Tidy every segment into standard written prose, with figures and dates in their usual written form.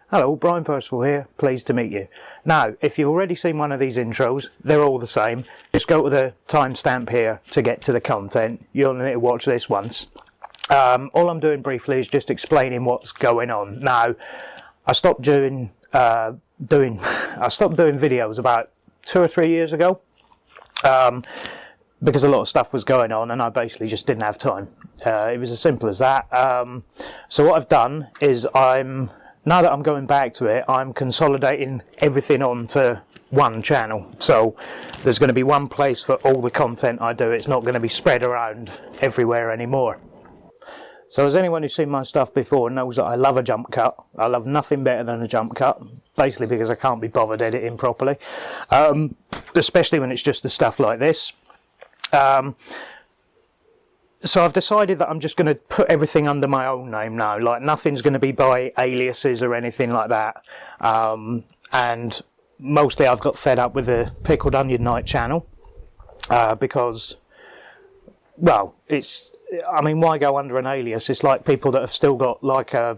Hello, Brian Percival here, pleased to meet you. Now, if you've already seen one of these intros, they're all the same. Just go to the timestamp here to get to the content. You'll need to watch this once. All I'm doing briefly is just explaining what's going on. Now, I stopped doing videos about 2 or 3 years ago. Because a lot of stuff was going on and I basically just didn't have time. It was as simple as that. So what I've done is now that I'm going back to it, I'm consolidating everything onto one channel. So there's going to be one place for all the content I do. It's not going to be spread around everywhere anymore. So as anyone who's seen my stuff before knows that I love a jump cut. I love nothing better than a jump cut, basically because I can't be bothered editing properly. Especially when it's just the stuff like this. So I've decided that I'm just going to put everything under my own name now. Like, nothing's going to be by aliases or anything like that. And mostly I've got fed up with the Pickled Onion Night channel because, well, why go under an alias? It's like people that have still got like a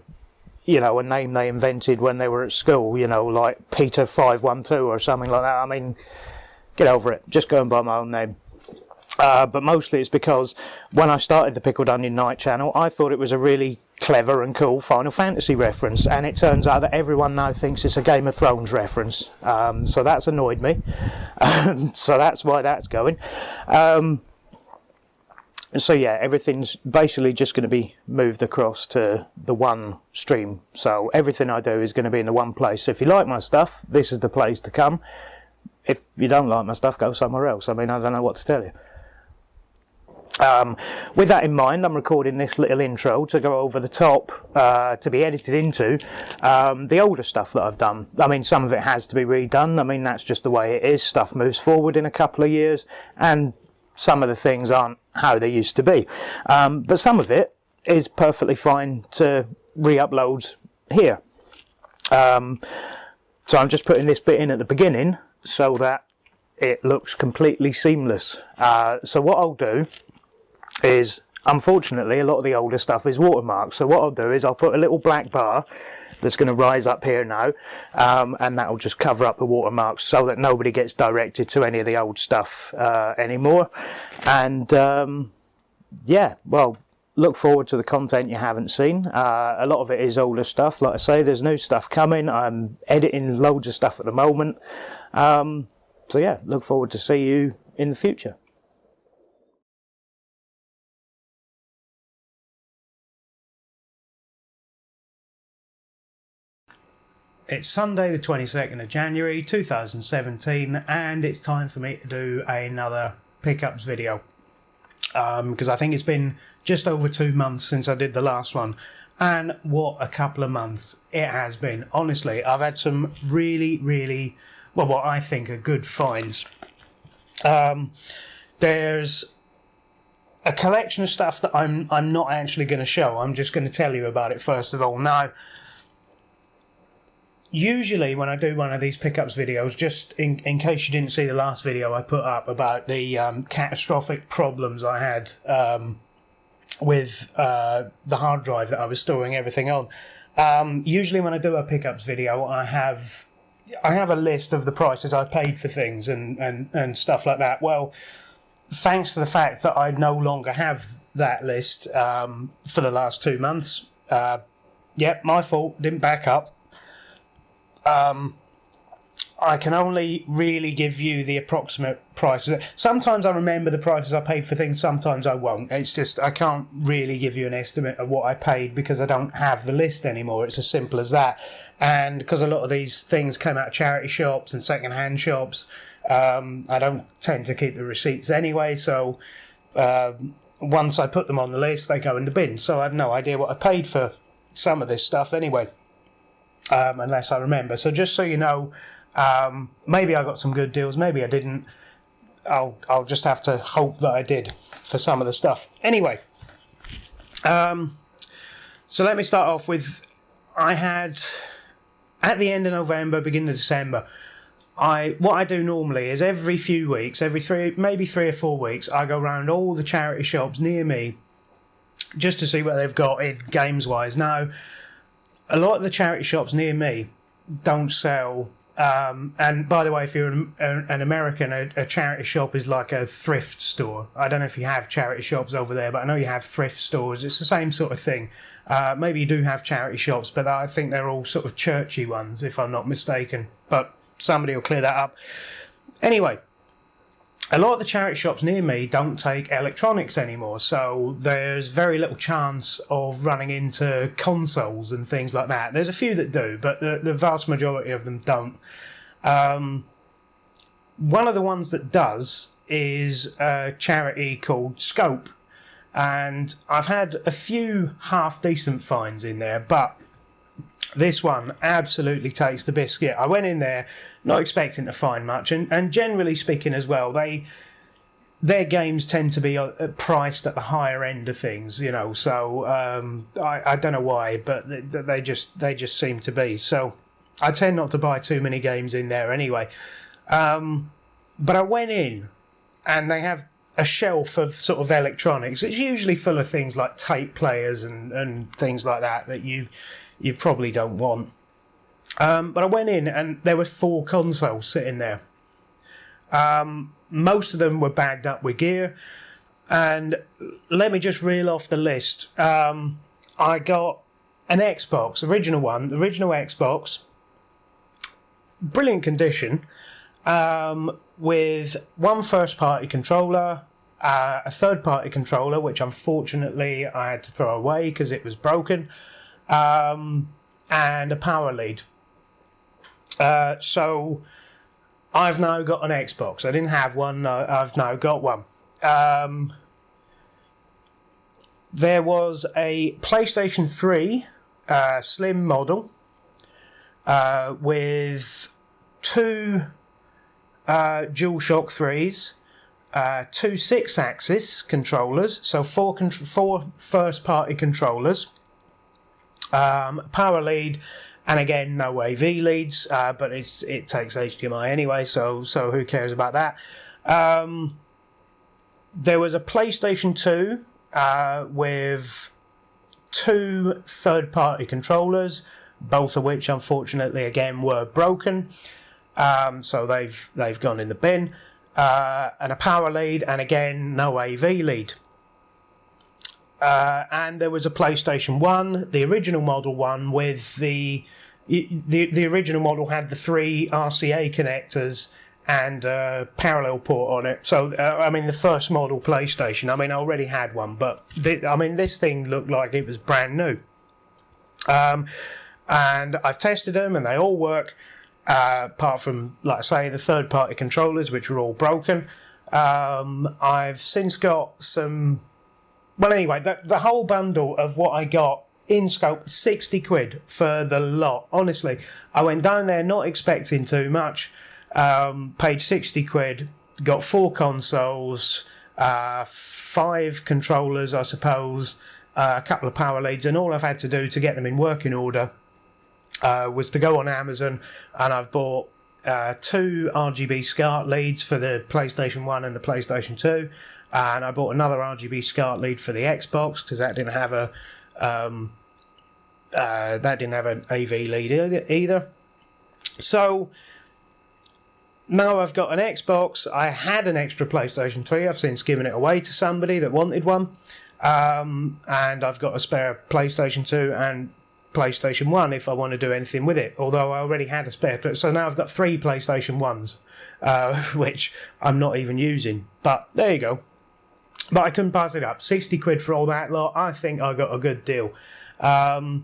name they invented when they were at school, like Peter 512 or something like that. Get over it. Just going by my own name. But mostly it's because when I started the Pickled Onion Night channel, I thought it was a really clever and cool Final Fantasy reference, and it turns out that everyone now thinks it's a Game of Thrones reference. So that's annoyed me. So that's why that's going. So yeah, everything's basically just going to be moved across to the one stream. So everything I do is going to be in the one place. So if you like my stuff, this is the place to come. If you don't like my stuff, go somewhere else. I don't know what to tell you. With that in mind, I'm recording this little intro to go over the top, to be edited into the older stuff that I've done. Some of it has to be redone. That's just the way it is. Stuff moves forward in a couple of years, and some of the things aren't how they used to be. But some of it is perfectly fine to re-upload here. So I'm just putting this bit in at the beginning so that it looks completely seamless. So what I'll do is, unfortunately, a lot of the older stuff is watermarked. So what I'll do is I'll put a little black bar that's going to rise up here now, and that'll just cover up the watermarks so that nobody gets directed to any of the old stuff anymore. And yeah, well, look forward to the content you haven't seen. A lot of it is older stuff. Like I say, there's new stuff coming. I'm editing loads of stuff at the moment. So yeah, look forward to see you in the future. It's Sunday the 22nd of January 2017, and it's time for me to do another pickups video. Because I think it's been just over 2 months since I did the last one, and what a couple of months it has been. Honestly, I've had some really, well, what I think are good finds. There's a collection of stuff that I'm not actually going to show. I'm just going to tell you about it first of all. Now, usually when I do one of these pickups videos, just in case you didn't see the last video I put up about the catastrophic problems I had with the hard drive that I was storing everything on. Usually when I do a pickups video, I have a list of the prices I paid for things and stuff like that. Well, thanks to the fact that I no longer have that list for the last 2 months, yep, my fault, didn't back up. I can only really give you the approximate prices. Sometimes I remember the prices I paid for things, sometimes I won't. It's just, I can't really give you an estimate of what I paid because I don't have the list anymore. It's as simple as that. And because a lot of these things came out of charity shops and second-hand shops, I don't tend to keep the receipts anyway, so once I put them on the list, they go in the bin. So I have no idea what I paid for some of this stuff anyway. Unless I remember. So just so you know, maybe I got some good deals, maybe I didn't. I'll just have to hope that I did for some of the stuff. Anyway, so let me start off with, I had, at the end of November, beginning of December, what I do normally is every few weeks, maybe 3 or 4 weeks, I go around all the charity shops near me just to see what they've got in games-wise. Now, a lot of the charity shops near me don't sell. And by the way, if you're an American, a charity shop is like a thrift store. I don't know if you have charity shops over there, but I know you have thrift stores. It's the same sort of thing. Maybe you do have charity shops, but I think they're all sort of churchy ones, if I'm not mistaken. But somebody will clear that up. Anyway, a lot of the charity shops near me don't take electronics anymore, so there's very little chance of running into consoles and things like that. There's a few that do, but the vast majority of them don't. One of the ones that does is a charity called Scope, and I've had a few half-decent finds in there, but this one absolutely takes the biscuit. I went in there not expecting to find much, and generally speaking as well, their games tend to be priced at the higher end of things, you know. So I don't know why, but they just seem to be. So I tend not to buy too many games in there anyway. But I went in, and they have a shelf of sort of electronics. It's usually full of things like tape players and things like that you probably don't want. But I went in and there were 4 consoles sitting there. Most of them were bagged up with gear. And let me just reel off the list. I got an Xbox, the original Xbox, brilliant condition, with one first-party controller, a third-party controller, which unfortunately I had to throw away because it was broken, and a power lead. So I've now got an Xbox. I didn't have one. I've now got one. There was a PlayStation 3 slim model with 2 DualShock 3s, 2 6-axis controllers, so 4 first-party controllers, power lead, and again, no AV leads, but it takes HDMI anyway, so who cares about that? There was a PlayStation 2 with 2 third-party controllers, both of which, unfortunately, again, were broken. So they've gone in the bin. And a power lead, and again, no AV lead. And there was a PlayStation 1, the original model one, with the original model had the 3 RCA connectors and a parallel port on it. So, the first model PlayStation, I already had one, but this thing looked like it was brand new. And I've tested them, and they all work, apart from, like I say, the third-party controllers, which were all broken. I've since got some... Well, anyway, the whole bundle of what I got in Scope, 60 quid for the lot. Honestly, I went down there not expecting too much, paid 60 quid, got 4 consoles, 5 controllers, I suppose, a couple of power leads, and all I've had to do to get them in working order was to go on Amazon, and I've bought 2 RGB SCART leads for the PlayStation 1 and the PlayStation 2, and I bought another RGB SCART lead for the Xbox because that didn't have an AV lead either. So now I've got an Xbox. I had an extra PlayStation 3. I've since given it away to somebody that wanted one, and I've got a spare PlayStation 2 and PlayStation 1 if I want to do anything with it, although I already had a spare. So now I've got 3 PlayStation 1s, which I'm not even using. But there you go. But I couldn't pass it up. 60 quid for all that lot. I think I got a good deal. And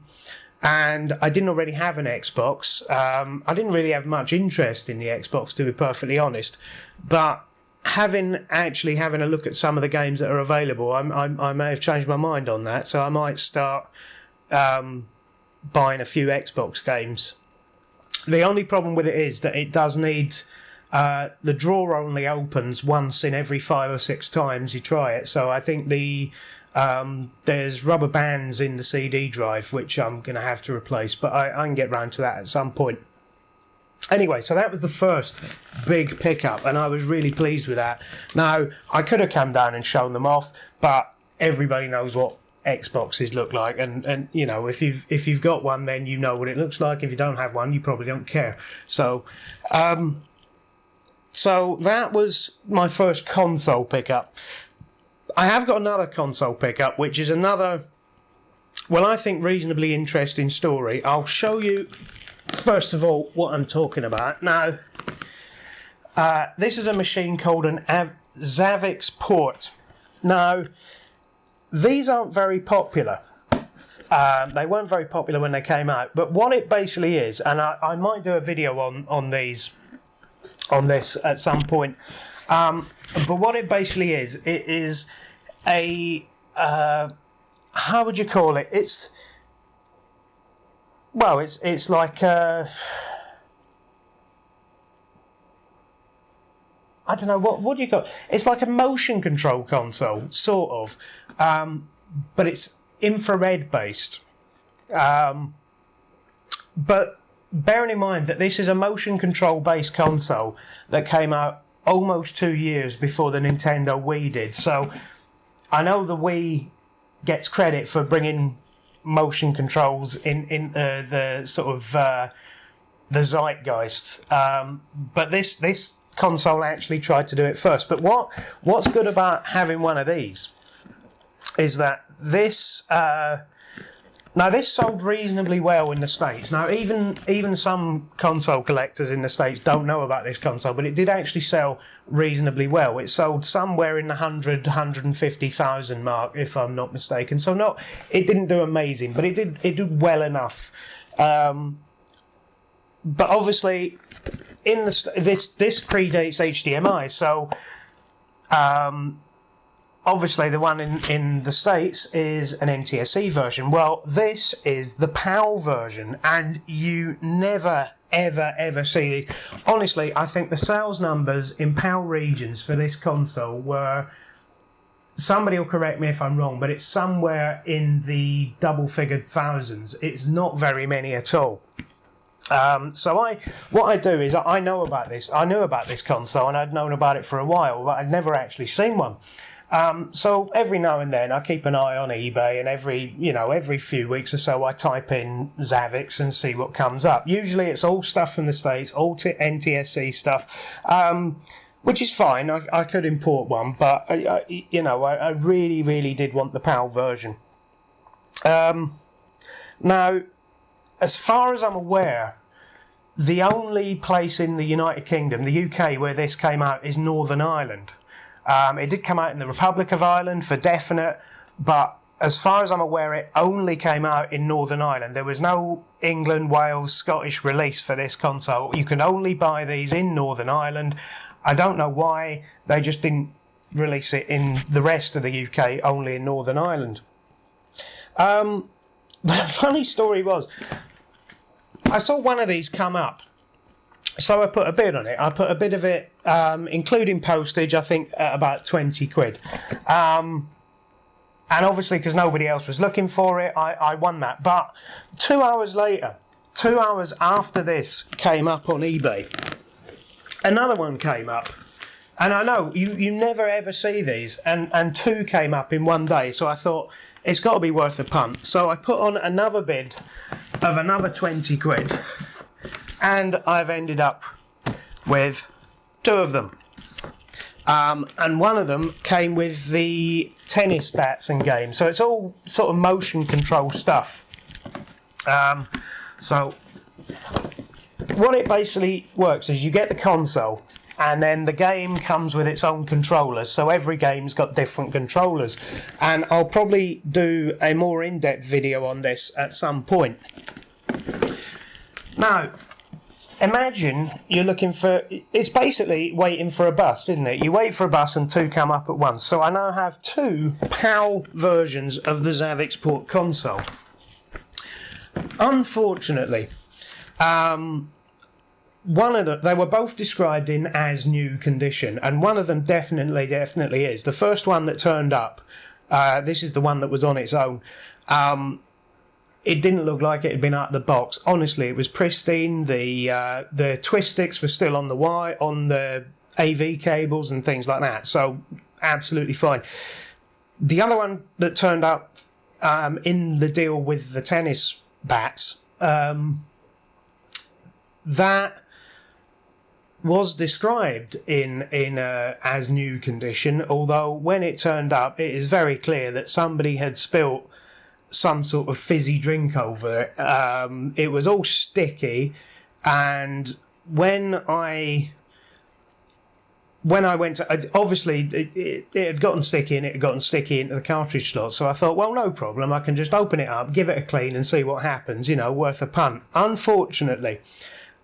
I didn't already have an Xbox. I didn't really have much interest in the Xbox, to be perfectly honest. But having a look at some of the games that are available, I may have changed my mind on that. So I might start buying a few Xbox games. The only problem with it is that it does need... the drawer only opens once in every 5 or 6 times you try it. So I think there's rubber bands in the CD drive, which I'm going to have to replace. But I can get round to that at some point. Anyway, so that was the first big pickup, and I was really pleased with that. Now, I could have come down and shown them off, but everybody knows what Xboxes look like, and you know, if you've got one, then you know what it looks like. If you don't have one, you probably don't care. So so that was my first console pickup. I have got another console pickup, which is another, well, I think reasonably interesting story. I'll show you first of all what I'm talking about. Now, this is a machine called an Zavix port. Now, these aren't very popular. They weren't very popular when they came out, but what it basically is, and I might do a video on this at some point, but what it basically is, it is a how would you call it? It's like I don't know, what do you call it? It's like a motion control console, sort of, but it's infrared based. But bearing in mind that this is a motion control based console that came out almost 2 years before the Nintendo Wii did, so I know the Wii gets credit for bringing motion controls in the sort of the zeitgeist, but this console actually tried to do it first. But what's good about having one of these is that this now this sold reasonably well in the States. Now even some console collectors in the States don't know about this console, but it did actually sell reasonably well. It sold somewhere in the 150,000 mark, if I'm not mistaken. So it didn't do amazing, but it did well enough. But obviously, this predates HDMI, so obviously the one in the States is an NTSC version. Well, this is the PAL version, and you never, ever see these. Honestly, I think the sales numbers in PAL regions for this console were, somebody will correct me if I'm wrong, but it's somewhere in the double-figured thousands. It's not very many at all. So what I do is I know about this. I knew about this console, and I'd known about it for a while, but I'd never actually seen one. So every now and then I keep an eye on eBay, and every few weeks or so I type in Zavix and see what comes up. Usually it's all stuff from the States, all NTSC stuff, which is fine. I could import one, but I really, really did want the PAL version. Now, as far as I'm aware, the only place in the United Kingdom, the UK, where this came out is Northern Ireland. It did come out in the Republic of Ireland for definite, but as far as I'm aware, it only came out in Northern Ireland. There was no England, Wales, Scottish release for this console. You can only buy these in Northern Ireland. I don't know why they just didn't release it in the rest of the UK, only in Northern Ireland. But the funny story was, I saw one of these come up, so I put a bid on it. I put a bid of it, including postage, I think at about 20 quid. And obviously, because nobody else was looking for it, I won that. But 2 hours later, 2 hours after this came up on eBay, another one came up. And I know, you never ever see these, and two came up in one day, so I thought, it's got to be worth a punt. So I put on another bid of another 20 quid, and I've ended up with two of them. And one of them came with the tennis bats and games, so it's all sort of motion control stuff. So what it basically works is you get the console, and then the game comes with its own controllers, so every game's got different controllers. And I'll probably do a more in-depth video on this at some point. Now, imagine you're looking for, it's basically waiting for a bus, isn't it? You wait for a bus and two come up at once. So I now have two PAL versions of the Zavix port console. Unfortunately, one of them, they were both described in as new condition, and one of them definitely is. The first one that turned up, this is the one that was on its own. It didn't look like it had been out of the box. Honestly, it was pristine. The twist sticks were still on the wire, on the AV cables and things like that. So absolutely fine. The other one that turned up in the deal with the tennis bats, that was described in as new condition, although when it turned up, it is very clear that somebody had spilt some sort of fizzy drink over it. It was all sticky, and when I went to, obviously it had gotten sticky, and it had gotten sticky into the cartridge slot, so I thought, well, no problem, I can just open it up, give it a clean and see what happens, worth a punt. Unfortunately,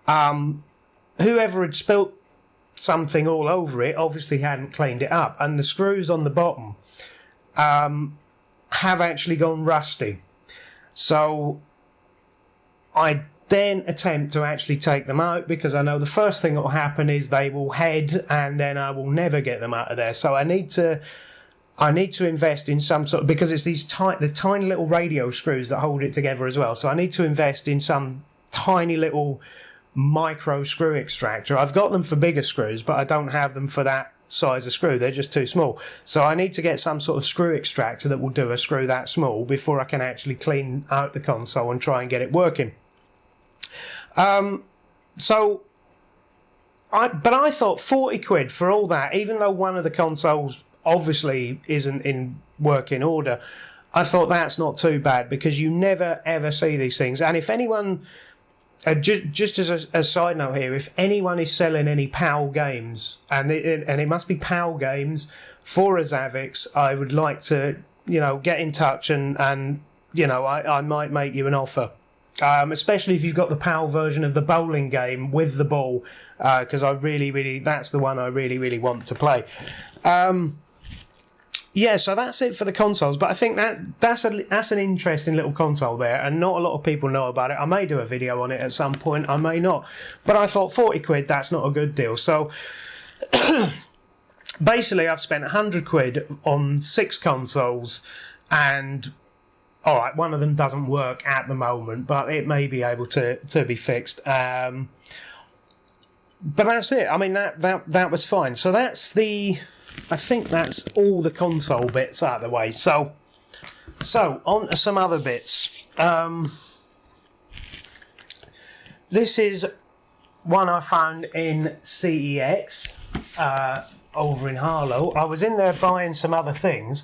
whoever had spilt something all over it obviously hadn't cleaned it up, and the screws on the bottom have actually gone rusty. So I then attempt to actually take them out, because I know the first thing that will happen is they will head, and then I will never get them out of there. So I need to invest in some sort of, because it's the tiny little radio screws that hold it together as well. So I need to invest in some tiny little micro screw extractor. I've got them for bigger screws, but I don't have them for that size of screw. They're just too small. So I need to get some sort of screw extractor that will do a screw that small before I can actually clean out the console and try and get it working. But I thought 40 quid for all that, even though one of the consoles obviously isn't in working order, I thought that's not too bad, because you never ever see these things. And if anyone, just as a side note here, if anyone is selling any PAL games, and it must be PAL games for a Zavix, I would like to, get in touch, and I might make you an offer. Especially if you've got the PAL version of the bowling game with the ball, because that's the one I really want to play. So that's it for the consoles, but I think that's an interesting little console there, and not a lot of people know about it. I may do a video on it at some point, I may not, but I thought 40 quid, that's not a good deal. So basically I've spent 100 quid on 6 consoles, and alright, one of them doesn't work at the moment, but it may be able to be fixed. But that's it. I mean, that was fine. So I think that's all the console bits out of the way. So on to some other bits. This is one I found in CEX over in Harlow. I was in there buying some other things,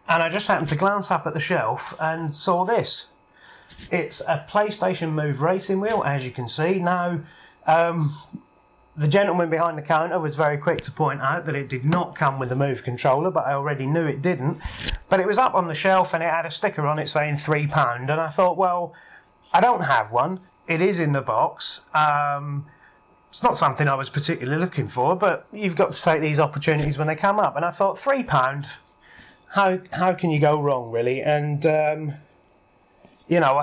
and I just happened to glance up at the shelf and saw this. It's a PlayStation Move racing wheel, as you can see. Now, the gentleman behind the counter was very quick to point out that it did not come with a Move controller, but I already knew it didn't. But it was up on the shelf, and it had a sticker on it saying £3, and I thought, well, I don't have one. It is in the box. It's not something I was particularly looking for, but you've got to take these opportunities when they come up. And I thought, £3, how can you go wrong, really? And, I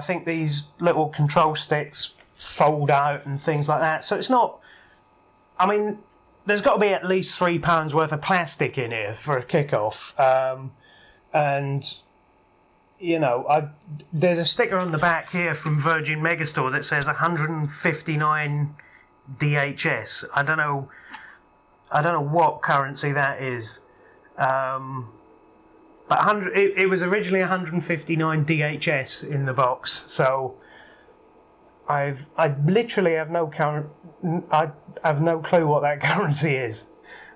think these little control sticks fold out and things like that. So it's not... I mean, there's got to be at least £3 worth of plastic in here for a kick-off. There's a sticker on the back here from Virgin Megastore that says 159 DHS. I don't know what currency that is. But it was originally 159 DHS in the box. So I literally have no I have no clue what that currency is.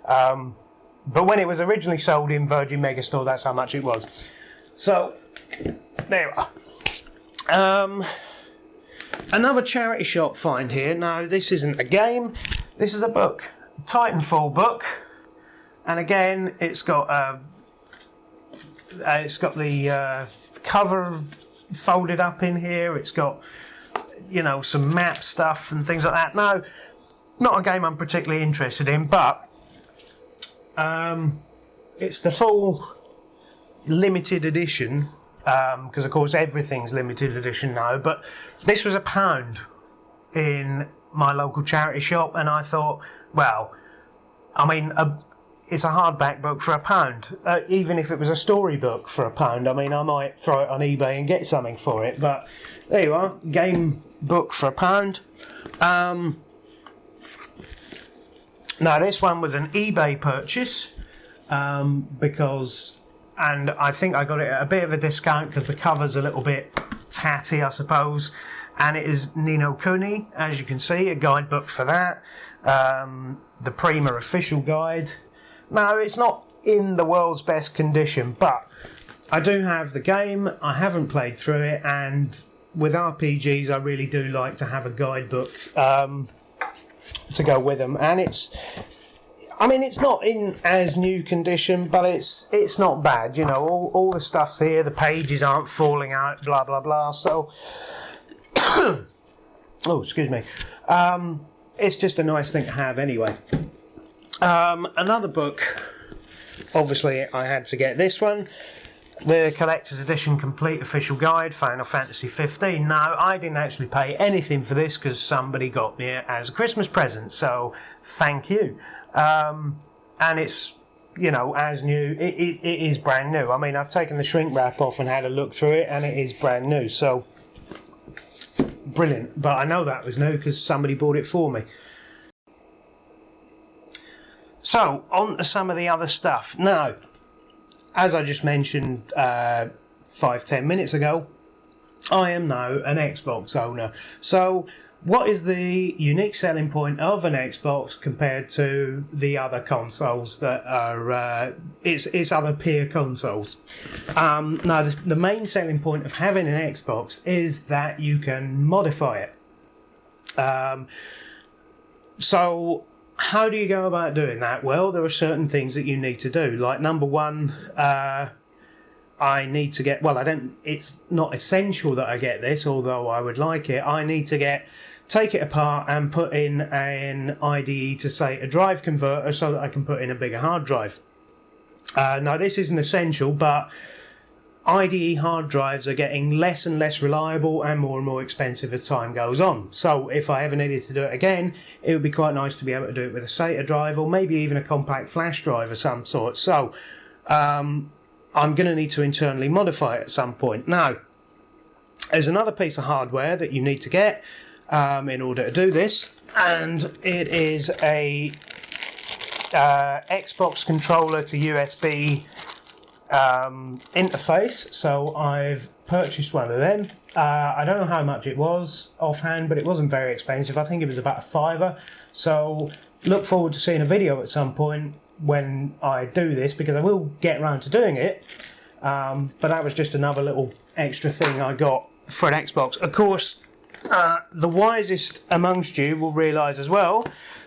But when it was originally sold in Virgin Megastore, that's how much it was. So there you are. Another charity shop find here. Now, this isn't a game. This is a book, Titanfall book, and again, it's got the cover folded up in here. It's got some map stuff and things like that. Now, not a game I'm particularly interested in, but it's the full limited edition, because of course everything's limited edition now, but this was £1 in my local charity shop, and I thought, well, I mean, it's a hardback book for £1. Even if it was a storybook for £1, I mean, I might throw it on eBay and get something for it, but there you are, game book for £1. Now, this one was an eBay purchase, because and I think I got it at a bit of a discount because the cover's a little bit tatty, I suppose. And it is Ni no Kuni, as you can see, a guidebook for that. The Prima official guide. No, it's not in the world's best condition, but I do have the game. I haven't played through it, and with RPGs, I really do like to have a guidebook to go with them. And it's not in as new condition, but it's not bad. You know, all the stuff's here. The pages aren't falling out. Blah blah blah. So, oh, excuse me. It's just a nice thing to have anyway. Another book. Obviously, I had to get this one. The Collector's Edition Complete Official Guide, Final Fantasy 15. Now, I didn't actually pay anything for this because somebody got me it as a Christmas present, so thank you. And it's, you know, as new. It is brand new. I mean, I've taken the shrink wrap off and had a look through it, and it is brand new, so brilliant. But I know that was new because somebody bought it for me. So, on to some of the other stuff. Now, as I just mentioned 5-10 minutes ago, I am now an Xbox owner. So, what is the unique selling point of an Xbox compared to the other consoles that are its other peer consoles? Now, the main selling point of having an Xbox is that you can modify it. So, how do you go about doing that? Well, there are certain things that you need to do. Like, number one, I need to get... Well, it's not essential that I get this, although I would like it. I need to take it apart and put in an IDE to, say, a drive converter so that I can put in a bigger hard drive. Now, this isn't essential, but IDE hard drives are getting less and less reliable and more expensive as time goes on. So if I ever needed to do it again, it would be quite nice to be able to do it with a SATA drive or maybe even a compact flash drive of some sort. So I'm going to need to internally modify it at some point. Now, there's another piece of hardware that you need to get in order to do this, and it is a Xbox controller to USB interface. So I've purchased one of them. I don't know how much it was offhand, but it wasn't very expensive. I think it was about £5. So look forward to seeing a video at some point when I do this, because I will get around to doing it. But that was just another little extra thing I got for an Xbox. Of course, the wisest amongst you will realise as well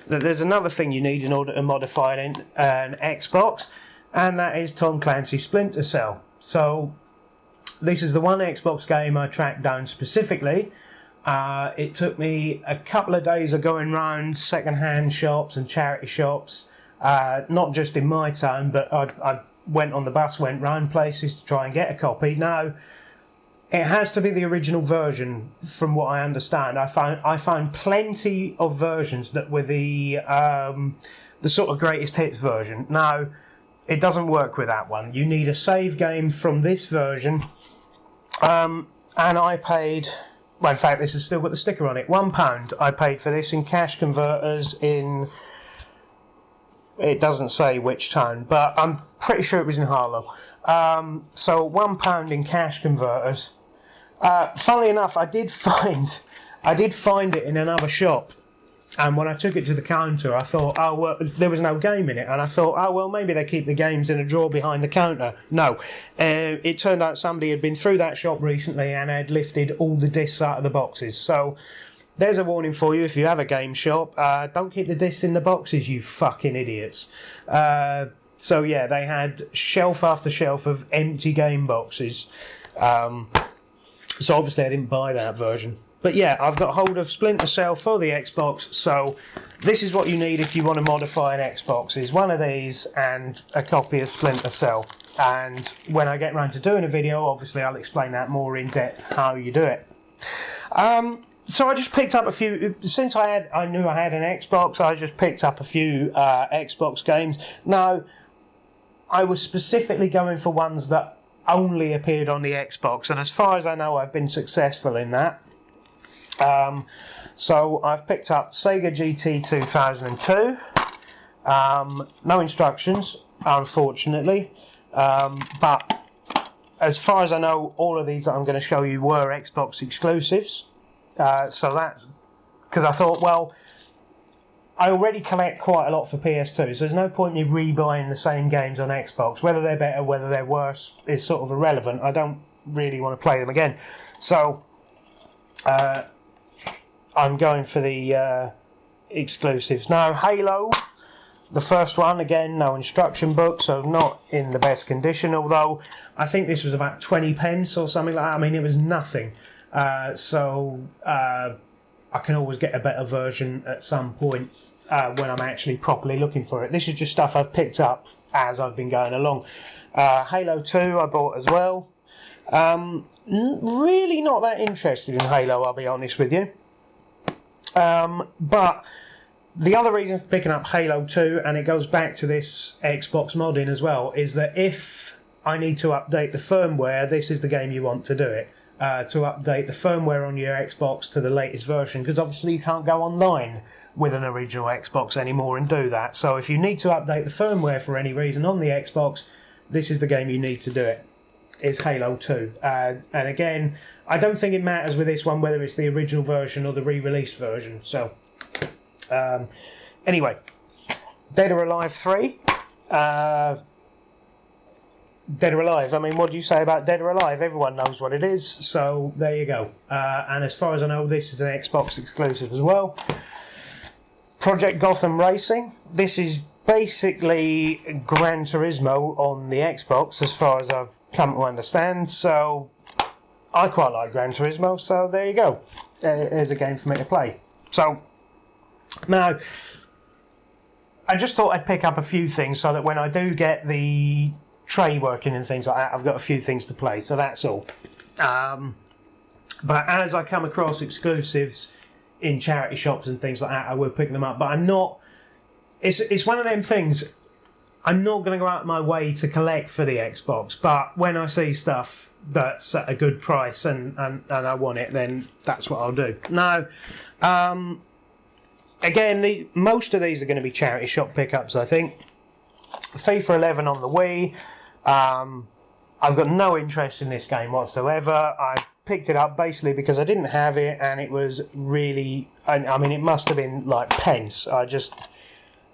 that there's another thing you need in order to modify an Xbox, and that is Tom Clancy's Splinter Cell. So this is the one Xbox game I tracked down specifically. It took me a couple of days of going round second-hand shops and charity shops, not just in my town, but I went on the bus, went round places to try and get a copy. Now, it has to be the original version, from what I understand. I found plenty of versions that were the sort of greatest hits version. Now, it doesn't work with that one. You need a save game from this version, and I paid... Well, in fact, this has still got the sticker on it. £1 I paid for this in cash converters in... It doesn't say which town, but I'm pretty sure it was in Harlow. So £1 in cash converters. Funnily enough, I did find it in another shop, and when I took it to the counter, I thought, oh well, there was no game in it, and I thought, oh well, maybe they keep the games in a drawer behind the counter. No, it turned out somebody had been through that shop recently and had lifted all the discs out of the boxes. So there's a warning for you: if you have a game shop, don't keep the discs in the boxes, you fucking idiots. So yeah, they had shelf after shelf of empty game boxes. So obviously I didn't buy that version. But yeah, I've got hold of Splinter Cell for the Xbox, so this is what you need if you want to modify an Xbox, is one of these and a copy of Splinter Cell. And when I get around to doing a video, obviously I'll explain that more in depth, how you do it. So I just picked up a few, since I knew I had an Xbox, I just picked up a few Xbox games. Now, I was specifically going for ones that only appeared on the Xbox, and as far as I know, I've been successful in that. So I've picked up Sega GT 2002. No instructions, unfortunately. But as far as I know, all of these that I'm going to show you were Xbox exclusives. So that's because I thought, well, I already collect quite a lot for PS2, so there's no point in me rebuying the same games on Xbox. Whether they're better, whether they're worse, is sort of irrelevant. I don't really want to play them again. So I'm going for the exclusives. Now, Halo, the first one, again, no instruction book, so not in the best condition, although I think this was about 20 pence or something like that. I mean, it was nothing. I can always get a better version at some point when I'm actually properly looking for it. This is just stuff I've picked up as I've been going along. Halo 2 I bought as well. Really not that interested in Halo, I'll be honest with you. But the other reason for picking up Halo 2, and it goes back to this Xbox modding as well, is that if I need to update the firmware, this is the game you want to do it. To update the firmware on your Xbox to the latest version, because obviously you can't go online with an original Xbox anymore and do that. So if you need to update the firmware for any reason on the Xbox, this is the game you need to do it. It's Halo 2. And again, I don't think it matters with this one whether it's the original version or the re-released version. So anyway, Dead or Alive 3. Dead or Alive, I mean, what do you say about Dead or Alive? Everyone knows what it is, so there you go. And as far as I know, this is an Xbox exclusive as well. Project Gotham Racing. This is basically Gran Turismo on the Xbox, as far as I've come to understand, so I quite like Gran Turismo, so there you go. There's a game for me to play. So, now, I just thought I'd pick up a few things so that when I do get the tray working and things like that, I've got a few things to play, so that's all. But as I come across exclusives in charity shops and things like that, I will pick them up. But I'm not. It's one of them things. I'm not going to go out of my way to collect for the Xbox, but when I see stuff that's at a good price and I want it, then that's what I'll do. Now, again, most of these are going to be charity shop pickups, I think. FIFA 11 on the Wii. I've got no interest in this game whatsoever. I picked it up basically because I didn't have it, and it was really, I mean, it must have been like pence. I just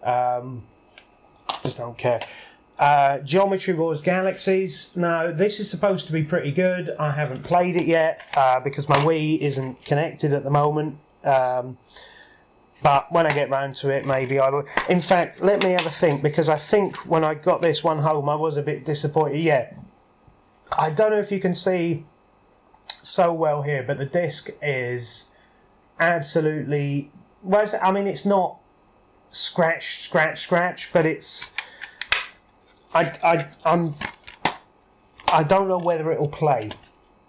don't care. Geometry Wars Galaxies. Now, this is supposed to be pretty good. I haven't played it yet because my Wii isn't connected at the moment. But when I get round to it, maybe I will. In fact, let me have a think, because I think when I got this one home, I was a bit disappointed. Yeah, I don't know if you can see so well here, but the disc is absolutely... Well, I mean, it's not scratch, but it's... I don't know whether it'll play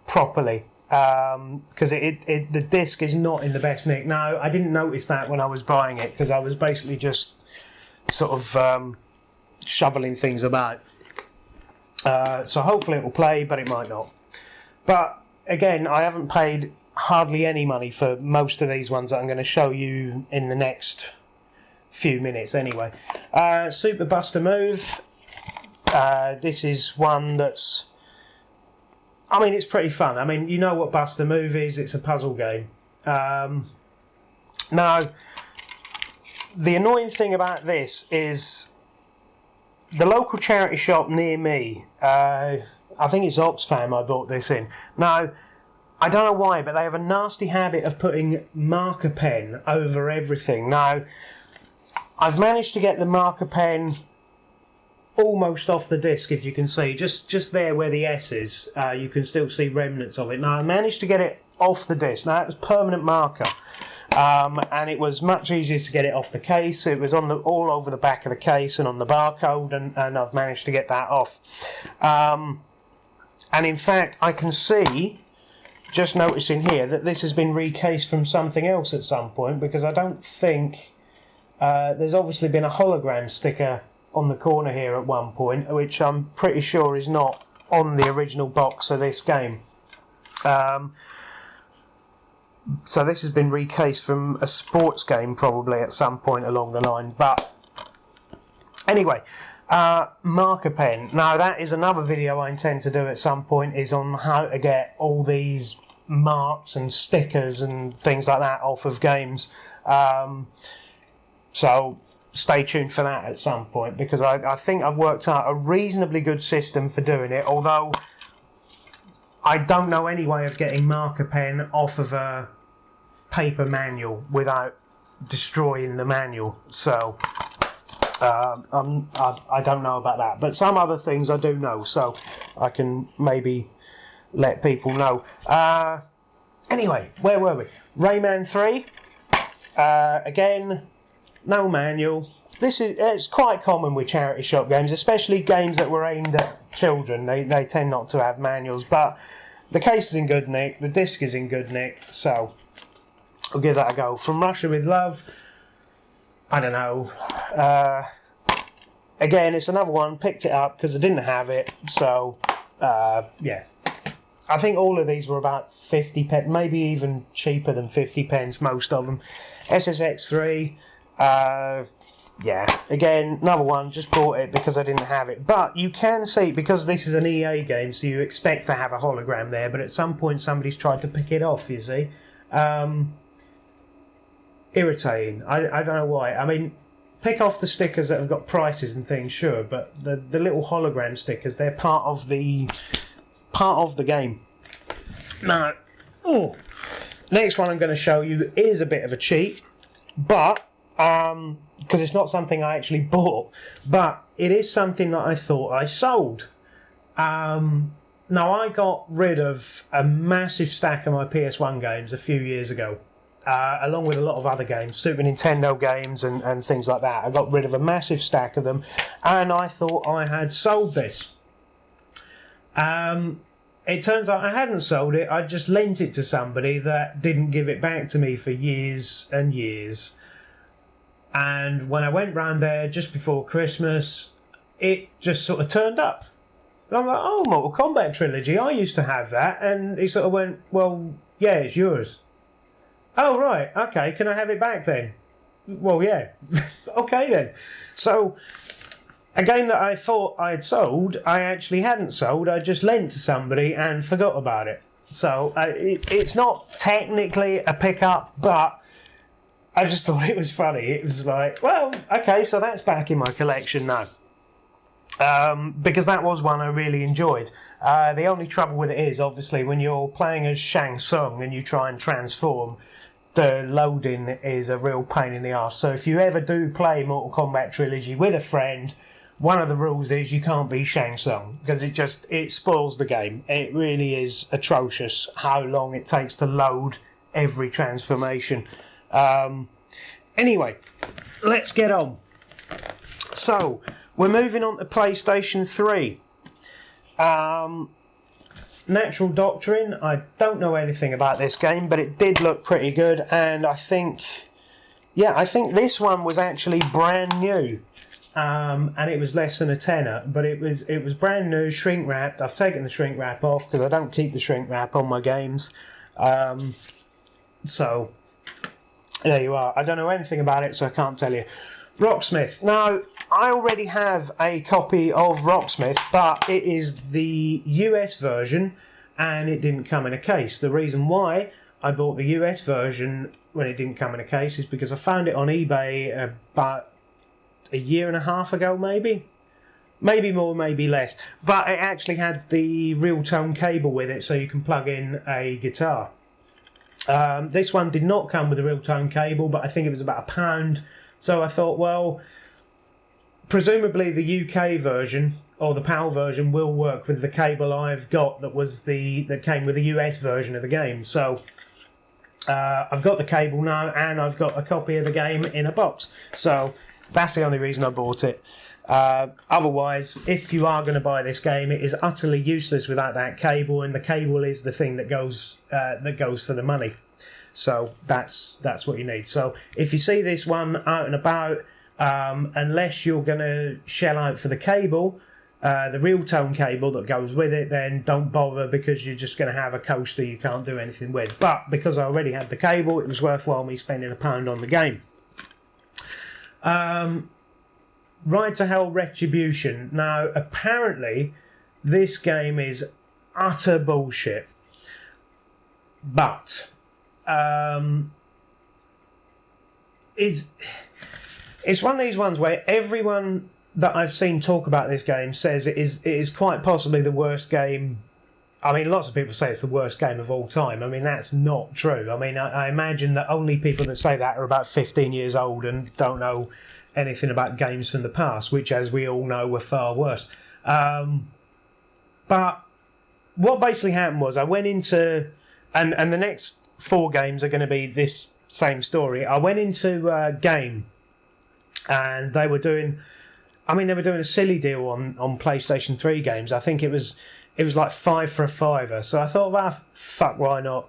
properly. Because the disc is not in the best nick. Now, I didn't notice that when I was buying it, because I was basically just sort of shoveling things about. So hopefully it will play, but it might not. But again, I haven't paid hardly any money for most of these ones that I'm going to show you in the next few minutes anyway. Super Buster Move. This is one that's... I mean, it's pretty fun. I mean, you know what Bust a Move is. It's a puzzle game. Now, the annoying thing about this is the local charity shop near me, I think it's Oxfam I bought this in. Now, I don't know why, but they have a nasty habit of putting marker pen over everything. Now, I've managed to get the marker pen almost off the disc, if you can see, just there where the S is, you can still see remnants of it. Now, I managed to get it off the disc. Now, it was permanent marker, and it was much easier to get it off the case. It was on all over the back of the case and on the barcode, and I've managed to get that off. And in fact, I can see, just noticing here, that this has been recased from something else at some point, because I don't think there's obviously been a hologram sticker on the corner here at one point, which I'm pretty sure is not on the original box of this game. So this has been recased from a sports game probably at some point along the line. But anyway, Marker pen. Now that is another video I intend to do at some point, is on how to get all these marks and stickers and things like that off of games. So stay tuned for that at some point, because I think I've worked out a reasonably good system for doing it, although I don't know any way of getting marker pen off of a paper manual without destroying the manual. So I don't know about that, but some other things I do know, so I can maybe let people know. Anyway, where were we? Rayman 3. Again, no manual. It's quite common with charity shop games, especially games that were aimed at children. They tend not to have manuals, but the case is in good nick, the disc is in good nick, so I'll give that a go. From Russia with Love, I don't know. Again, it's another one, picked it up because I didn't have it, so yeah. I think all of these were about 50 pence, maybe even cheaper than 50 pence, most of them. SSX3, yeah, again, another one, just bought it because I didn't have it. But you can see, because this is an EA game, so you expect to have a hologram there, but at some point somebody's tried to pick it off, you see. Irritating. I don't know why. I mean, pick off the stickers that have got prices and things, sure, but the little hologram stickers, they're part of the game. Now, next one I'm going to show you is a bit of a cheat, but because it's not something I actually bought, but it is something that I thought I sold. Now, I got rid of a massive stack of my PS1 games a few years ago, along with a lot of other games, Super Nintendo games and things like that. I got rid of a massive stack of them, and I thought I had sold this. It turns out I hadn't sold it, I just lent it to somebody that didn't give it back to me for years and years. And when I went round there just before Christmas, it just sort of turned up. And I'm like, oh, Mortal Kombat Trilogy, I used to have that. And he sort of went, well, yeah, it's yours. Oh, right, okay, can I have it back then? Well, yeah. Okay then. So, a game that I thought I'd sold, I actually hadn't sold, I just lent to somebody and forgot about it. So, it's not technically a pickup, but I just thought it was funny. It was like, well, okay, so that's back in my collection now. Because that was one I really enjoyed. The only trouble with it is, obviously, when you're playing as Shang Tsung and you try and transform, the loading is a real pain in the arse. So if you ever do play Mortal Kombat Trilogy with a friend, one of the rules is you can't be Shang Tsung, because it spoils the game. It really is atrocious how long it takes to load every transformation. Anyway, let's get on. So, we're moving on to PlayStation 3. Natural Doctrine, I don't know anything about this game, but it did look pretty good, and I think this one was actually brand new. And it was less than a tenner, but it was brand new, shrink wrapped. I've taken the shrink wrap off because I don't keep the shrink wrap on my games. So there you are. I don't know anything about it, so I can't tell you. Rocksmith. Now, I already have a copy of Rocksmith, but it is the US version, and it didn't come in a case. The reason why I bought the US version when it didn't come in a case is because I found it on eBay about a year and a half ago, maybe more, maybe less, but it actually had the real tone cable with it, so you can plug in a guitar. This one did not come with a real tone cable, but I think it was about £1, so I thought, well, presumably the UK version or the PAL version will work with the cable I've got that came with the US version of the game. So I've got the cable now, and I've got a copy of the game in a box, so that's the only reason I bought it. Otherwise, if you are going to buy this game, it is utterly useless without that cable, and the cable is the thing that goes for the money. So that's what you need. So if you see this one out and about, unless you're going to shell out for the cable, the real tone cable that goes with it, then don't bother, because you're just going to have a coaster you can't do anything with. But because I already had the cable, it was worthwhile me spending £1 on the game. Ride to Hell Retribution. Now, apparently, this game is utter bullshit. But it's one of these ones where everyone that I've seen talk about this game says it is quite possibly the worst game. I mean, lots of people say it's the worst game of all time. I mean, that's not true. I mean, I imagine that only people that say that are about 15 years old and don't know anything about games from the past, which, as we all know, were far worse. But what basically happened was I went into... And the next 4 games are going to be this same story. I went into a game and they were doing a silly deal on PlayStation 3 games. I think it was like 5 for a fiver. So I thought, well, fuck, why not?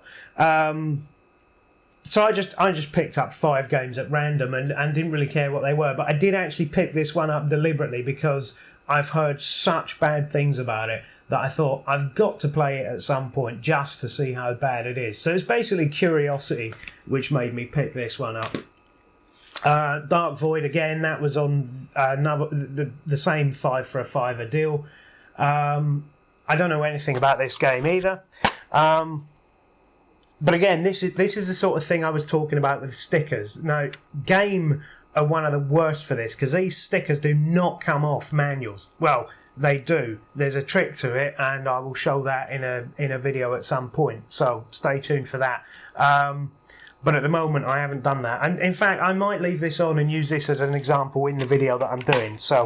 So I just picked up 5 games at random and didn't really care what they were. But I did actually pick this one up deliberately because I've heard such bad things about it that I thought I've got to play it at some point just to see how bad it is. So it's basically curiosity which made me pick this one up. Dark Void, again, that was on the same 5 for a fiver deal. I don't know anything about this game either. But again, this is the sort of thing I was talking about with stickers. Now, Game are one of the worst for this because these stickers do not come off manuals. Well, they do. There's a trick to it, and I will show that in a video at some point. So stay tuned for that. But at the moment, I haven't done that. And in fact, I might leave this on and use this as an example in the video that I'm doing. So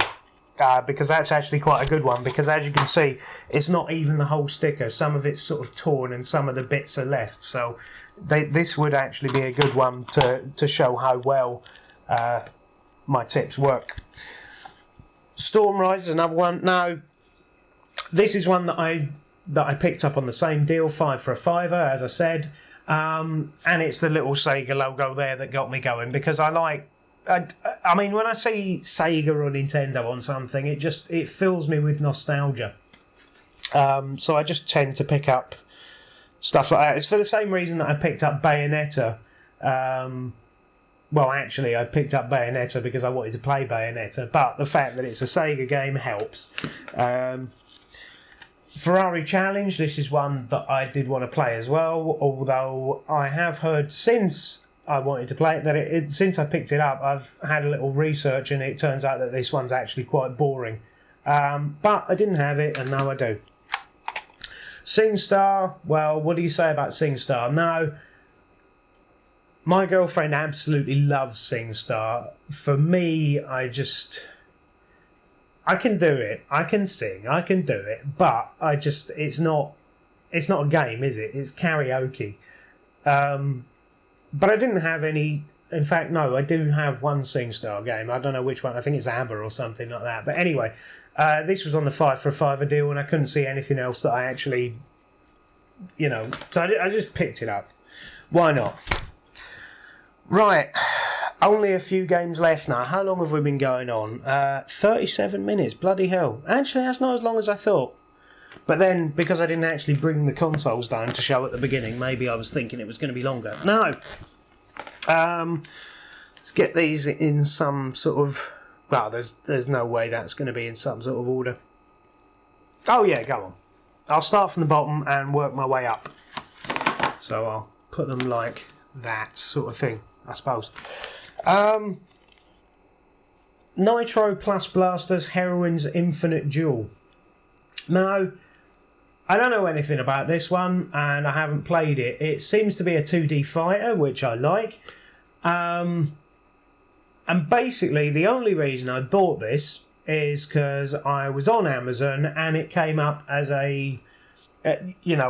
because that's actually quite a good one. Because as you can see, it's not even the whole sticker. Some of it's sort of torn, and some of the bits are left. So this would actually be a good one to show how well my tips work. Storm Rise is another one. Now, this is one that I picked up on the same deal, 5 for a fiver, as I said. And it's the little Sega logo there that got me going because I mean, when I see Sega or Nintendo on something, it fills me with nostalgia. So I just tend to pick up stuff like that. It's for the same reason that I picked up Bayonetta. Well, actually, I picked up Bayonetta because I wanted to play Bayonetta, but the fact that it's a Sega game helps. Ferrari Challenge, this is one that I did want to play as well, although I have heard since I wanted to play it that since I picked it up, I've had a little research and it turns out that this one's actually quite boring. But I didn't have it, and now I do. SingStar, well, what do you say about SingStar? Now, my girlfriend absolutely loves SingStar. For me, I can do it. I can sing. I can do it. But it's not a game, is it? It's karaoke. But I didn't have any. In fact, no, I do have one SingStar game. I don't know which one. I think it's ABBA or something like that. But anyway, this was on the 5 for a fiver deal, and I couldn't see anything else that I actually, so I just picked it up. Why not? Right, only a few games left now. How long have we been going on? 37 minutes, bloody hell. Actually, that's not as long as I thought. But then, because I didn't actually bring the consoles down to show at the beginning, maybe I was thinking it was going to be longer. No. Let's get these in some sort of... Well, there's no way that's going to be in some sort of order. Oh yeah, go on. I'll start from the bottom and work my way up. So I'll put them like that sort of thing, I suppose. Nitro Plus Blasters Heroines Infinite Duel. Now, I don't know anything about this one, and I haven't played it. It seems to be a 2D fighter, which I like. And basically, the only reason I bought this is because I was on Amazon, and it came up as a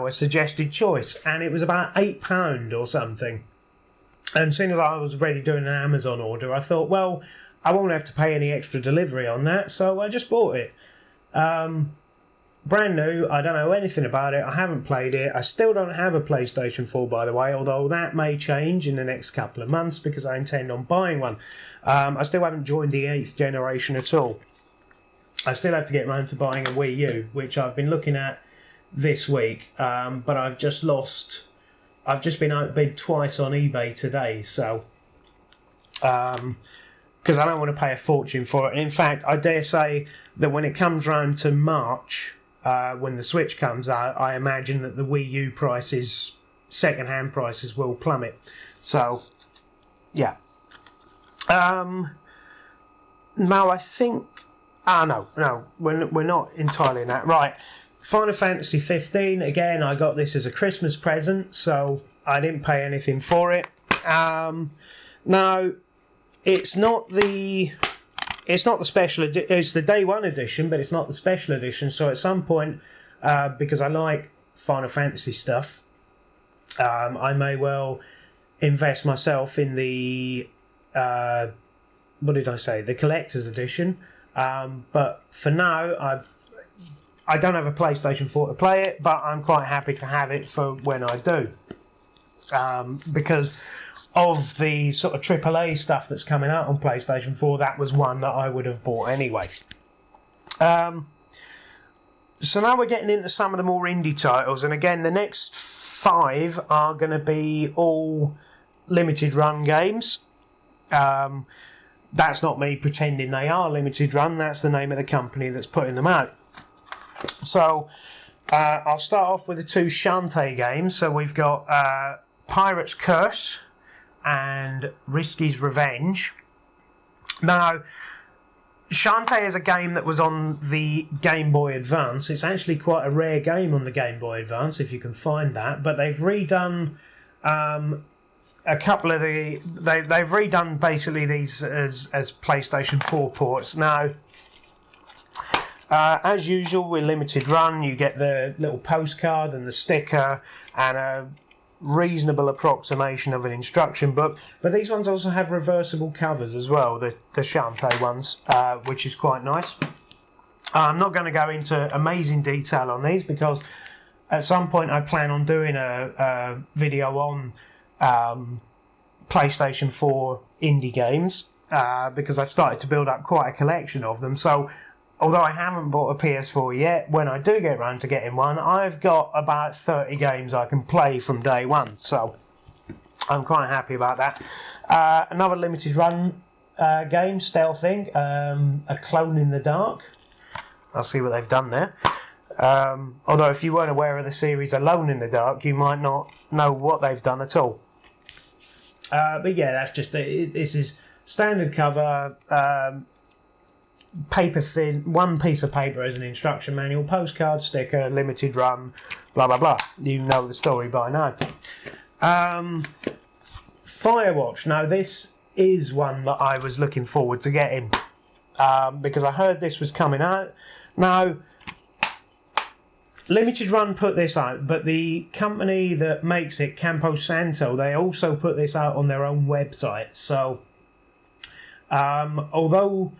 suggested choice, and it was about £8 or something. And as soon as I was ready doing an Amazon order, I thought, well, I won't have to pay any extra delivery on that, so I just bought it. Brand new, I don't know anything about it, I haven't played it, I still don't have a PlayStation 4 by the way, although that may change in the next couple of months because I intend on buying one. I still haven't joined the 8th generation at all. I still have to get round to buying a Wii U, which I've been looking at this week, but I've just been outbid twice on eBay today, so... because because I don't want to pay a fortune for it. And in fact, I dare say that when it comes round to March, when the Switch comes out, I imagine that the Wii U prices, second-hand prices, will plummet. So, yeah. No, I think... no, we're not entirely in that. Right, Final Fantasy 15, again, I got this as a Christmas present, so I didn't pay anything for it. Now, it's not the special edition, it's the day one edition, but it's not the special edition, so at some point, because I like Final Fantasy stuff, I may well invest myself in the, what did I say, the collector's edition. But for now, I don't have a PlayStation 4 to play it, but I'm quite happy to have it for when I do. Because of the sort of AAA stuff that's coming out on PlayStation 4, that was one that I would have bought anyway. So now we're getting into some of the more indie titles, and again, the next 5 are going to be all limited run games. That's not me pretending they are limited run, that's the name of the company that's putting them out. So, I'll start off with the 2 Shantae games. So we've got Pirate's Curse and Risky's Revenge. Now, Shantae is a game that was on the Game Boy Advance. It's actually quite a rare game on the Game Boy Advance, if you can find that. But they've redone... a couple of they've redone basically these as PlayStation 4 ports. Now, as usual, with limited run, you get the little postcard and the sticker and a reasonable approximation of an instruction book. But these ones also have reversible covers as well, the Shantae ones, which is quite nice. I'm not going to go into amazing detail on these because at some point I plan on doing a video on PlayStation 4 indie games because I've started to build up quite a collection of them. So although I haven't bought a PS4 yet, when I do get around to getting one, I've got about 30 games I can play from day one. So I'm quite happy about that. Another limited run game, stealthing, A Clone in the Dark. I'll see what they've done there. Although if you weren't aware of the series Alone in the Dark, you might not know what they've done at all. But yeah, that's just this is standard cover, paper thin, one piece of paper as an instruction manual, postcard, sticker, limited run, blah blah blah. You know the story by now. Firewatch. Now this is one that I was looking forward to getting because I heard this was coming out. Now, Limited Run put this out, but the company that makes it, Campo Santo, they also put this out on their own website. So, although,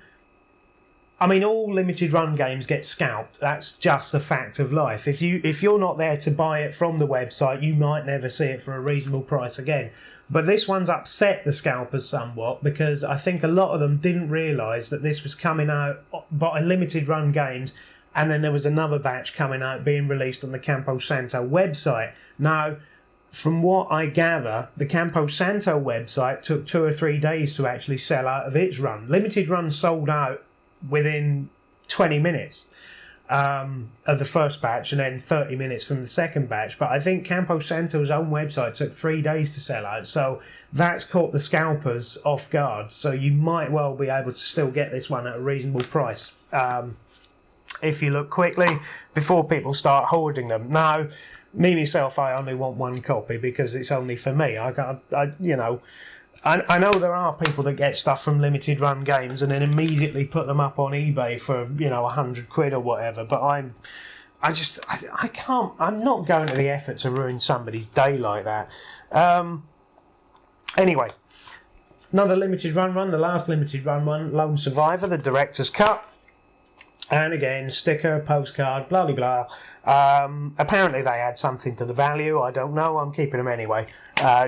I mean, all limited run games get scalped. That's just a fact of life. If you're not there to buy it from the website, you might never see it for a reasonable price again. But this one's upset the scalpers somewhat because I think a lot of them didn't realise that this was coming out by limited run games. And then there was another batch coming out being released on the Campo Santo website. Now, from what I gather, the Campo Santo website took 2 or 3 days to actually sell out of its run. Limited Run sold out within 20 minutes of the first batch and then 30 minutes from the second batch. But I think Campo Santo's own website took 3 days to sell out. So that's caught the scalpers off guard. So you might well be able to still get this one at a reasonable price. If you look quickly before people start hoarding them. Now, me myself, I only want one copy because it's only for me. I know there are people that get stuff from limited run games and then immediately put them up on eBay for £100 or whatever. But I can't. I'm not going to the effort to ruin somebody's day like that. Anyway, another limited run, the last limited run one, Lone Survivor, the director's cut. And again, sticker, postcard, blah, blah, blah. Apparently they add something to the value. I don't know. I'm keeping them anyway,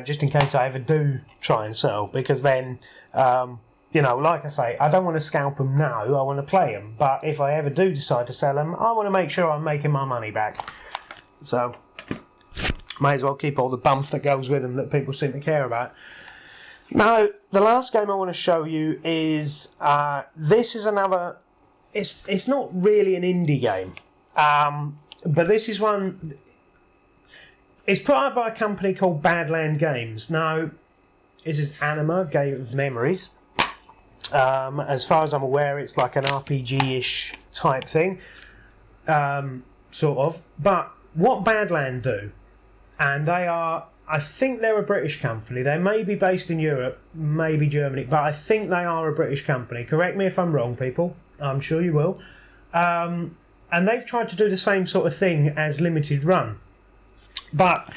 just in case I ever do try and sell. Because then, like I say, I don't want to scalp them now. I want to play them. But if I ever do decide to sell them, I want to make sure I'm making my money back. So, may as well keep all the bump that goes with them that people seem to care about. Now, the last game I want to show you is this is another. It's not really an indie game, but this is one. It's put out by a company called Badland Games. Now, this is Anima, Game of Memories. As far as I'm aware, it's like an RPG-ish type thing, sort of. But what Badland do, and they are, I think they're a British company. They may be based in Europe, maybe Germany, but I think they are a British company. Correct me if I'm wrong, people. I'm sure you will. And they've tried to do the same sort of thing as Limited Run. But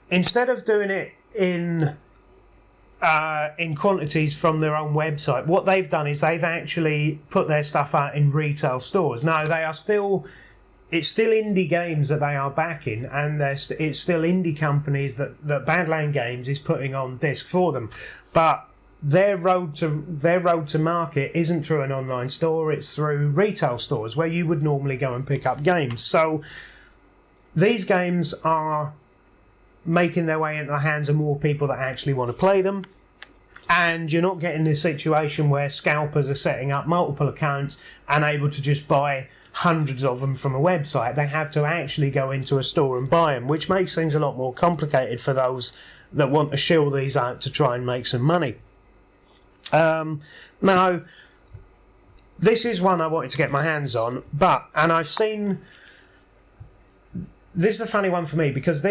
instead of doing it in quantities from their own website, what they've done is they've actually put their stuff out in retail stores. Now, it's still indie games that they are backing, and it's still indie companies that Badland Games is putting on disc for them. But their road to market isn't through an online store; it's through retail stores where you would normally go and pick up games. So these games are making their way into the hands of more people that actually want to play them, and you're not getting this situation where scalpers are setting up multiple accounts and able to just buy hundreds of them from a website. They have to actually go into a store and buy them, which makes things a lot more complicated for those that want to shill these out to try and make some money. Now, this is one I wanted to get my hands on, and I've seen. This is a funny one for me, because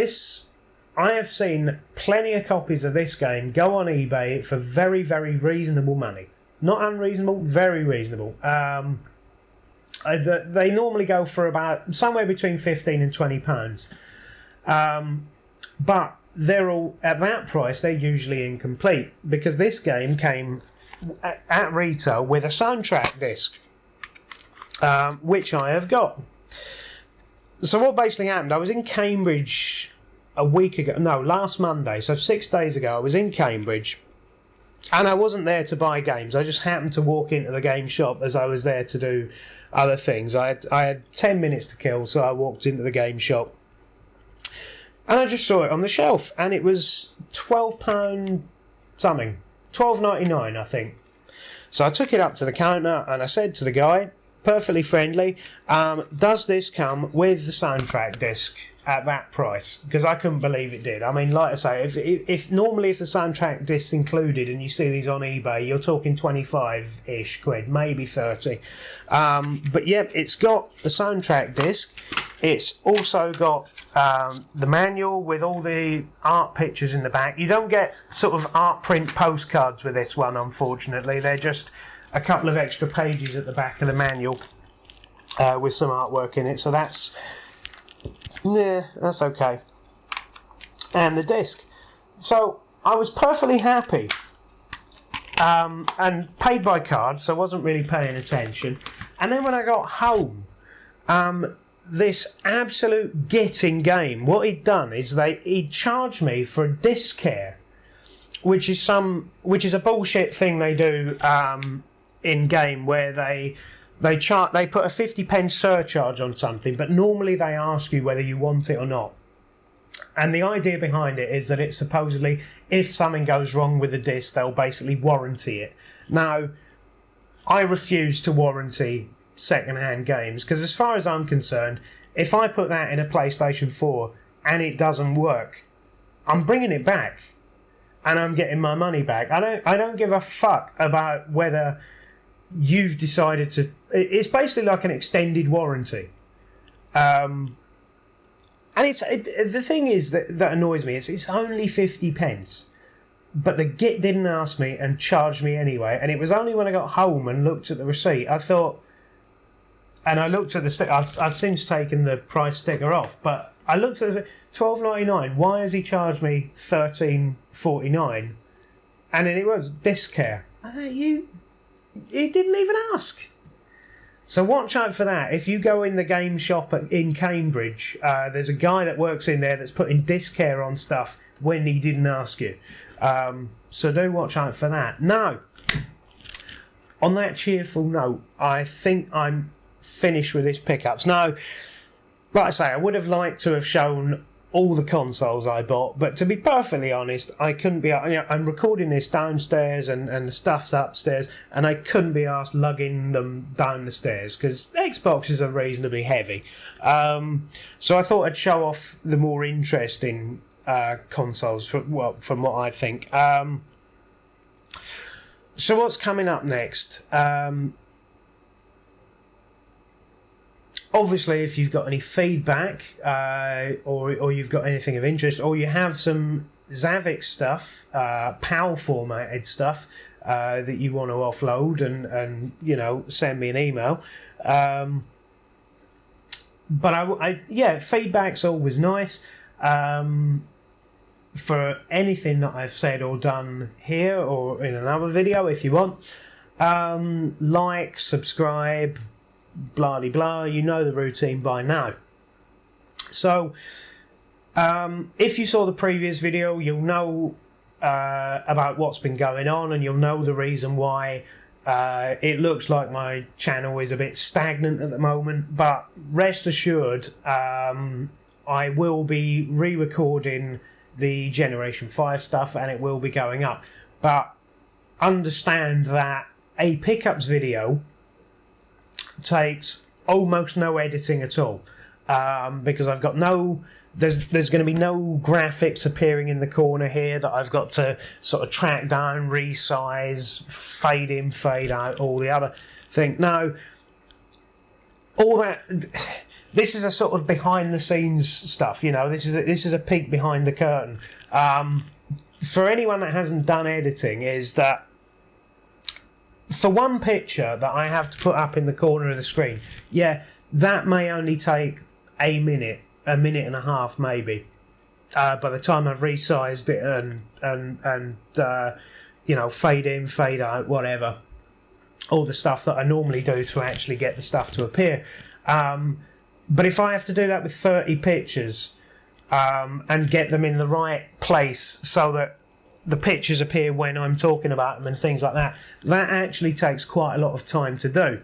I have seen plenty of copies of this game go on eBay for very, very reasonable money. Not unreasonable, very reasonable. They normally go for about somewhere between £15 and £20. But they're all, at that price, they're usually incomplete, because this game came at retail with a soundtrack disc, which I have got. So what basically happened, I was in Cambridge last Monday, so 6 days ago, I was in Cambridge, and I wasn't there to buy games. I just happened to walk into the game shop as I was there to do other things. I had 10 minutes to kill, so I walked into the game shop, and I just saw it on the shelf, and it was £12 something, £12.99 I think. So I took it up to the counter, and I said to the guy, perfectly friendly, does this come with the soundtrack disc at that price? Because I couldn't believe it did. I mean, like I say, if normally if the soundtrack disc's included and you see these on eBay, you're talking 25-ish quid, maybe 30. But yep, it's got the soundtrack disc. It's also got the manual with all the art pictures in the back. You don't get sort of art print postcards with this one, unfortunately. They're just a couple of extra pages at the back of the manual with some artwork in it. So that's okay. And the disc. So I was perfectly happy and paid by card, so I wasn't really paying attention. And then when I got home, this absolute gitting game, what he'd done is he'd charged me for a disc care, which is a bullshit thing they do in game, where they put a 50p surcharge on something, but normally they ask you whether you want it or not. And the idea behind it is that it's supposedly, if something goes wrong with the disc, they'll basically warranty it. Now, I refuse to warranty second-hand games, because as far as I'm concerned, if I put that in a PlayStation 4 and it doesn't work, I'm bringing it back and I'm getting my money back. I don't give a fuck about whether you've decided to. It's basically like an extended warranty. And the thing is that annoys me is it's only 50p, but the git didn't ask me and charged me anyway. And it was only when I got home and looked at the receipt, I thought, and I looked at the sticker. I've since taken the price sticker off, but I looked at the £12.99. Why has he charged me £13.49? And then it was disc care. I thought, he didn't even ask. So watch out for that. If you go in the game shop in Cambridge, there's a guy that works in there that's putting disc care on stuff when he didn't ask you. So do watch out for that. Now, on that cheerful note, I think I'm finished with this pickups. Now, like I say, I would have liked to have shown all the consoles I bought, but to be perfectly honest, I couldn't be. I'm recording this downstairs, and the stuff's upstairs, and I couldn't be asked lugging them down the stairs because Xboxes are reasonably heavy. So I thought I'd show off the more interesting consoles from what I think. So what's coming up next? Obviously, if you've got any feedback, or you've got anything of interest, or you have some Zavix stuff, PAL formatted stuff that you want to offload, and send me an email. But feedback's always nice. For anything that I've said or done here or in another video, if you want, like, subscribe, blah de blah, you know the routine by now. So if you saw the previous video, you'll know about what's been going on, and you'll know the reason why it looks like my channel is a bit stagnant at the moment. But rest assured, I will be re-recording the Generation 5 stuff, and it will be going up. But understand that a pickups video takes almost no editing at all, because I've got there's going to be no graphics appearing in the corner here that I've got to sort of track down, resize, fade in, fade out, all the other thing. No, all that. This is a sort of behind the scenes stuff, This is a peek behind the curtain. For anyone that hasn't done editing, is that for one picture that I have to put up in the corner of the screen, that may only take a minute and a half, maybe. By the time I've resized it and fade in, fade out, whatever, all the stuff that I normally do to actually get the stuff to appear. But if I have to do that with 30 pictures and get them in the right place so that the pictures appear when I'm talking about them and things like that, that actually takes quite a lot of time to do.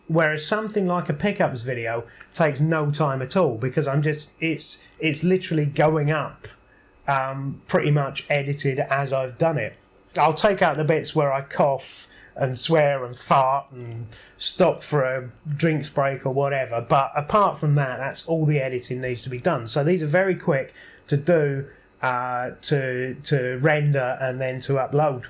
Whereas something like a pickups video takes no time at all, because it's literally going up pretty much edited as I've done it. I'll take out the bits where I cough and swear and fart and stop for a drinks break or whatever, but apart from that, that's all the editing needs to be done. So these are very quick to do, to render and then to upload.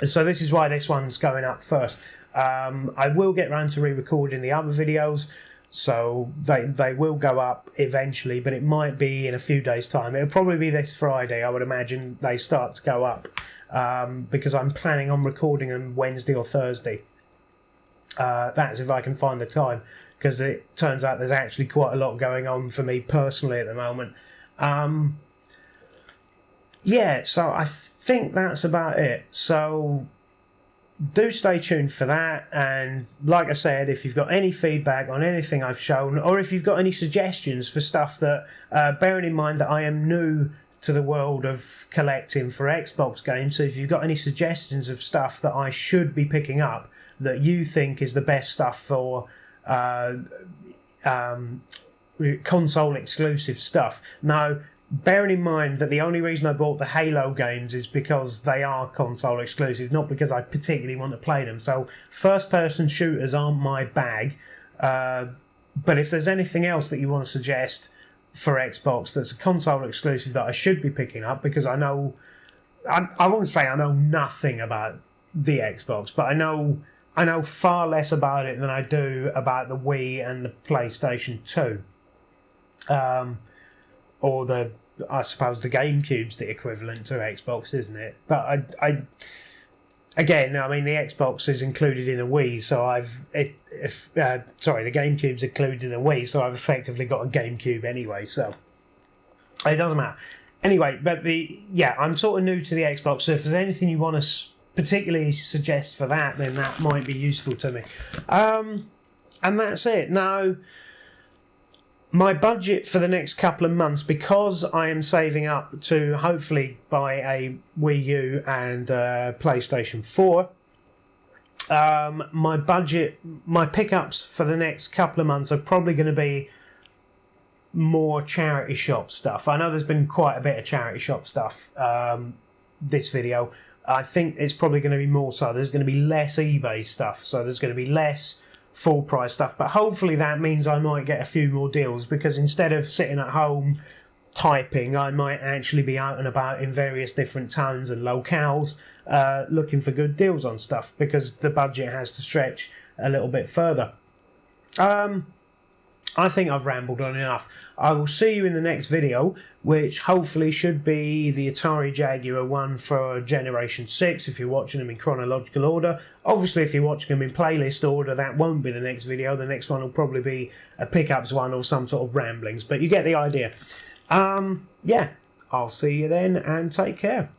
So this is why this one's going up first. I will get around to re-recording the other videos, so they will go up eventually, but it might be in a few days' time. It'll probably be this Friday, I would imagine they start to go up, because I'm planning on recording them Wednesday or Thursday. That's if I can find the time, because it turns out there's actually quite a lot going on for me personally at the moment. So I think that's about it. So do stay tuned for that, and like I said, if you've got any feedback on anything I've shown, or if you've got any suggestions for stuff that, bearing in mind that I am new to the world of collecting for Xbox games, so if you've got any suggestions of stuff that I should be picking up that you think is the best stuff for console exclusive stuff. Now, bearing in mind that the only reason I bought the Halo games is because they are console exclusive, not because I particularly want to play them. So first-person shooters aren't my bag. But if there's anything else that you want to suggest for Xbox that's a console exclusive that I should be picking up, because I know... I won't say I know nothing about the Xbox, but I know far less about it than I do about the Wii and the PlayStation 2. Or I suppose the GameCube's the equivalent to Xbox, isn't it? But again, I mean, the Xbox is included in a Wii, so the GameCube's included in a Wii, so I've effectively got a GameCube anyway, so it doesn't matter. Anyway, but I'm sort of new to the Xbox, so if there's anything you want to particularly suggest for that, then that might be useful to me. And that's it. Now, my budget for the next couple of months, because I am saving up to hopefully buy a Wii U and PlayStation 4, my pickups for the next couple of months are probably going to be more charity shop stuff. I know there's been quite a bit of charity shop stuff this video. I think it's probably going to be more so. There's going to be less eBay stuff, so there's going to be less full price stuff, but hopefully that means I might get a few more deals, because instead of sitting at home typing, I might actually be out and about in various different towns and locales looking for good deals on stuff, because the budget has to stretch a little bit further. I think I've rambled on enough. I will see you in the next video, which hopefully should be the Atari Jaguar one for Generation 6, if you're watching them in chronological order. Obviously, if you're watching them in playlist order, that won't be the next video. The next one will probably be a pickups one or some sort of ramblings, but you get the idea. Yeah, I'll see you then, and take care.